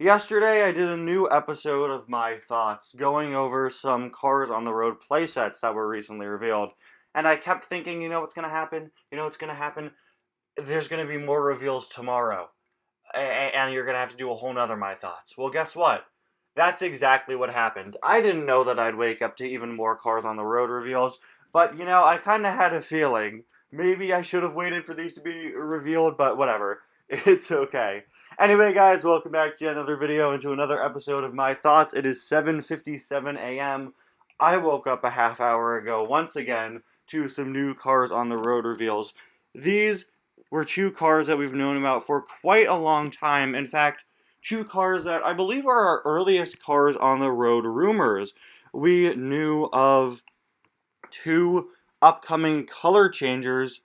Yesterday, I did a new episode of my thoughts, going over some Cars on the Road playsets that were recently revealed. And I kept thinking, you know what's going to happen? You know what's going to happen? There's going to be more reveals tomorrow. And you're going to have to do a whole nother My Thoughts. Well, guess what? That's exactly what happened. I didn't know that I'd wake up to even more Cars on the Road reveals, but, I kind of had a feeling. Maybe I should have waited for these to be revealed, but whatever. It's okay. Anyway, guys, welcome back to another video and to another episode of My Thoughts. It is 7:57 a.m. I woke up a half hour ago once again to some new Cars on the Road reveals. These were two cars that we've known about for quite a long time. In fact, two cars that I believe are our earliest Cars on the Road rumors. We knew of two upcoming color changers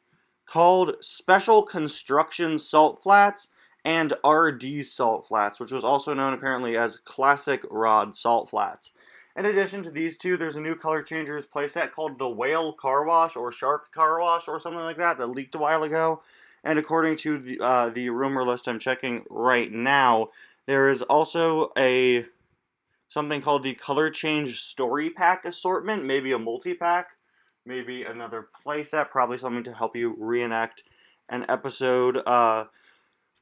called Special Construction Salt Flats and RD Salt Flats, which was also known apparently as Classic Rod Salt Flats. In addition to these two, there's a new color changers playset called the Whale Car Wash or Shark Car Wash or something like that leaked a while ago. And according to the rumor list I'm checking right now, there is also something called the Color Change Story Pack assortment, maybe a multi-pack, maybe another playset, probably something to help you reenact an episode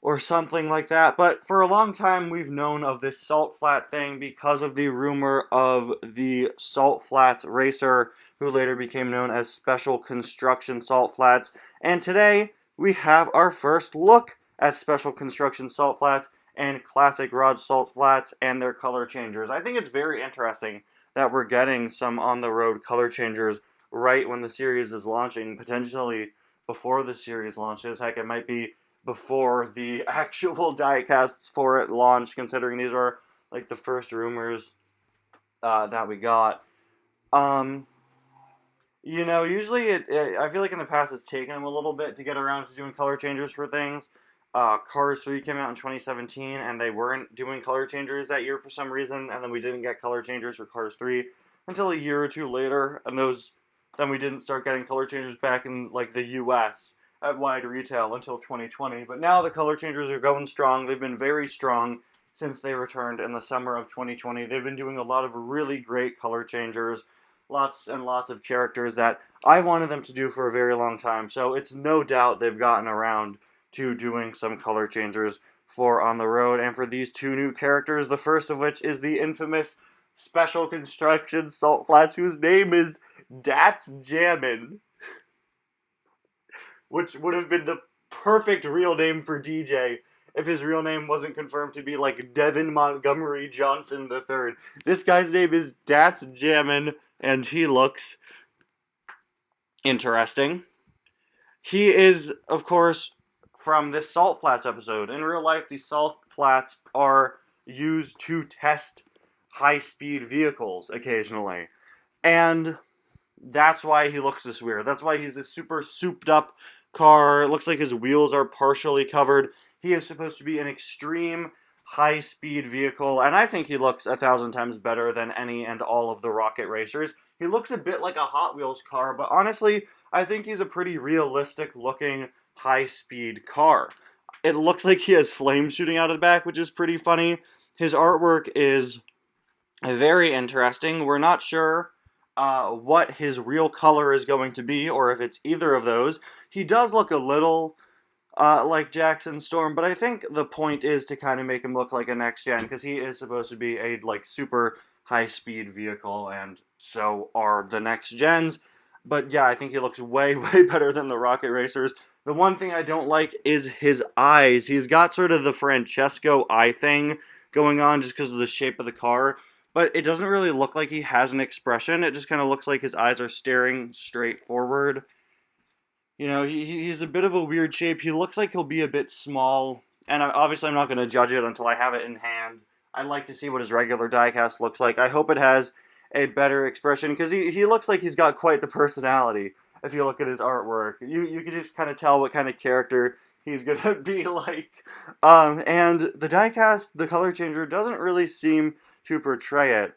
or something like that. But for a long time, we've known of this Salt Flat thing because of the rumor of the Salt Flats racer, who later became known as Special Construction Salt Flats. And today, we have our first look at Special Construction Salt Flats and Classic Rod Salt Flats and their color changers. I think it's very interesting that we're getting some on-the-road color changers right when the series is launching, potentially before the series launches. Heck, it might be before the actual diecasts for it launch, considering these are like the first rumors that we got. Usually I feel like in the past it's taken them a little bit to get around to doing color changers for things. Cars 3 came out in 2017, and they weren't doing color changers that year for some reason, and then we didn't get color changers for Cars 3 until a year or two later, and then we didn't start getting color changers back in like the US at wide retail until 2020. But now the color changers are going strong. They've been very strong since they returned in the summer of 2020. They've been doing a lot of really great color changers, lots and lots of characters that I wanted them to do for a very long time. So it's no doubt they've gotten around to doing some color changers for On the Road. And for these two new characters, the first of which is the infamous Special Construction Salt Flats, whose name is Dats Jammin', which would have been the perfect real name for DJ if his real name wasn't confirmed to be like Devin Montgomery Johnson III. This guy's name is Dats Jammin', and he looks interesting. He is, of course, from this Salt Flats episode. In real life, these Salt Flats are used to test high-speed vehicles occasionally. And that's why he looks this weird. That's why he's this super souped-up car. It looks like his wheels are partially covered. He is supposed to be an extreme high-speed vehicle, and I think he looks 1,000 times better than any and all of the Rocket Racers. He looks a bit like a Hot Wheels car, but honestly, I think he's a pretty realistic-looking high-speed car. It looks like he has flames shooting out of the back, which is pretty funny. His artwork is very interesting. We're not sure what his real color is going to be, or if it's either of those. He does look a little like Jackson Storm, but I think the point is to kind of make him look like a next-gen, because he is supposed to be a super high-speed vehicle, and so are the next-gens. But yeah, I think he looks way, way better than the Rocket Racers. The one thing I don't like is his eyes. He's got sort of the Francesco eye thing going on just because of the shape of the car, but it doesn't really look like he has an expression. It just kind of looks like his eyes are staring straight forward. He's a bit of a weird shape. He looks like he'll be a bit small, and obviously I'm not going to judge it until I have it in hand. I'd like to see what his regular diecast looks like. I hope it has a better expression, because he looks like he's got quite the personality. If you look at his artwork, you can just kind of tell what kind of character he's going to be like. And the diecast, the color changer, doesn't really seem to portray it.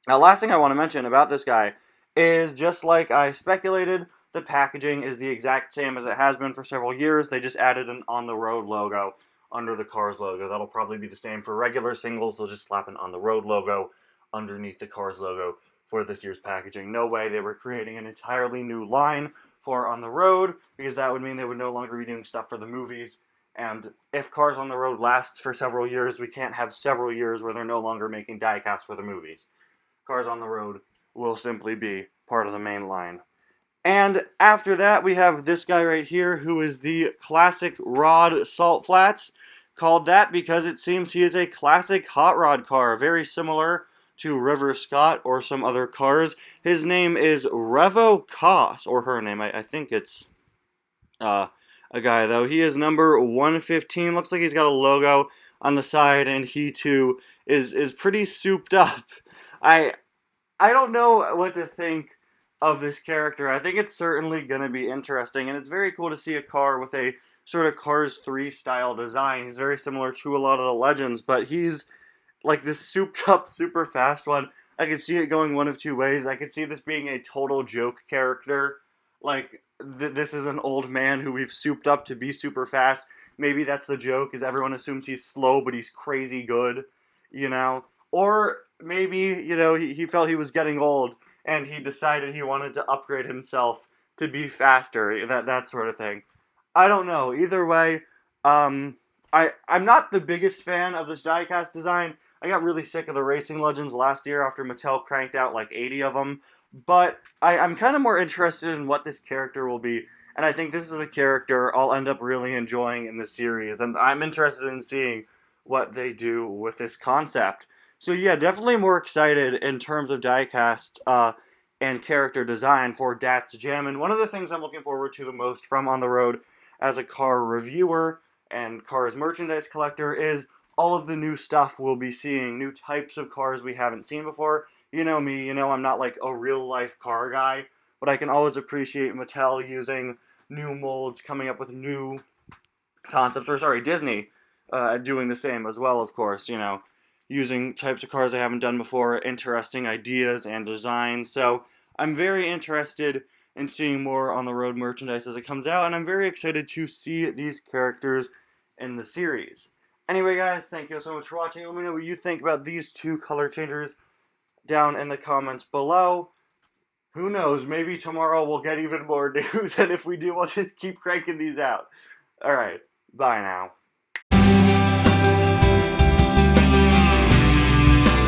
Now, last thing I want to mention about this guy is, just like I speculated, the packaging is the exact same as it has been for several years. They just added an On the Road logo under the Cars logo. That'll probably be the same for regular singles. They'll just slap an On the Road logo underneath the Cars logo for this year's packaging. No way they were creating an entirely new line for On the Road, because that would mean they would no longer be doing stuff for the movies. And if Cars on the Road lasts for several years, we can't have several years where they're no longer making diecast for the movies. Cars on the Road will simply be part of the main line. And after that, we have this guy right here, who is the Classic Rod Salt Flats. Called that because it seems he is a classic hot rod car, very similar to River Scott or some other cars. His name is Revo Koss, or her name. I think it's a guy, though. He is number 115. Looks like he's got a logo on the side, and he, too, is pretty souped up. I don't know what to think of this character. I think it's certainly going to be interesting, and it's very cool to see a car with a sort of Cars 3 style design. He's very similar to a lot of the Legends, but he's like this souped up, super fast one. I could see it going one of two ways. I could see this being a total joke character. Like, this is an old man who we've souped up to be super fast. Maybe that's the joke, is everyone assumes he's slow, but he's crazy good, you know? Or maybe, you know, he felt he was getting old, and he decided he wanted to upgrade himself to be faster, that sort of thing. I don't know. Either way, I'm not the biggest fan of this diecast design. I got really sick of the Racing Legends last year after Mattel cranked out like 80 of them. But I'm kind of more interested in what this character will be. And I think this is a character I'll end up really enjoying in the series. And I'm interested in seeing what they do with this concept. So yeah, definitely more excited in terms of diecast and character design for Dat's Jam. And one of the things I'm looking forward to the most from On the Road as a car reviewer and Cars merchandise collector is all of the new stuff we'll be seeing, new types of cars we haven't seen before. You know me, you know I'm not like a real-life car guy, but I can always appreciate Mattel using new molds, coming up with new concepts, or sorry, Disney doing the same as well, of course, you know, using types of cars I haven't done before, interesting ideas and designs. So I'm very interested in seeing more On the Road merchandise as it comes out, and I'm very excited to see these characters in the series. Anyway, guys, thank you so much for watching. Let me know what you think about these two color changers down in the comments below. Who knows, maybe tomorrow we'll get even more news, and if we do, we'll just keep cranking these out. Alright, bye now.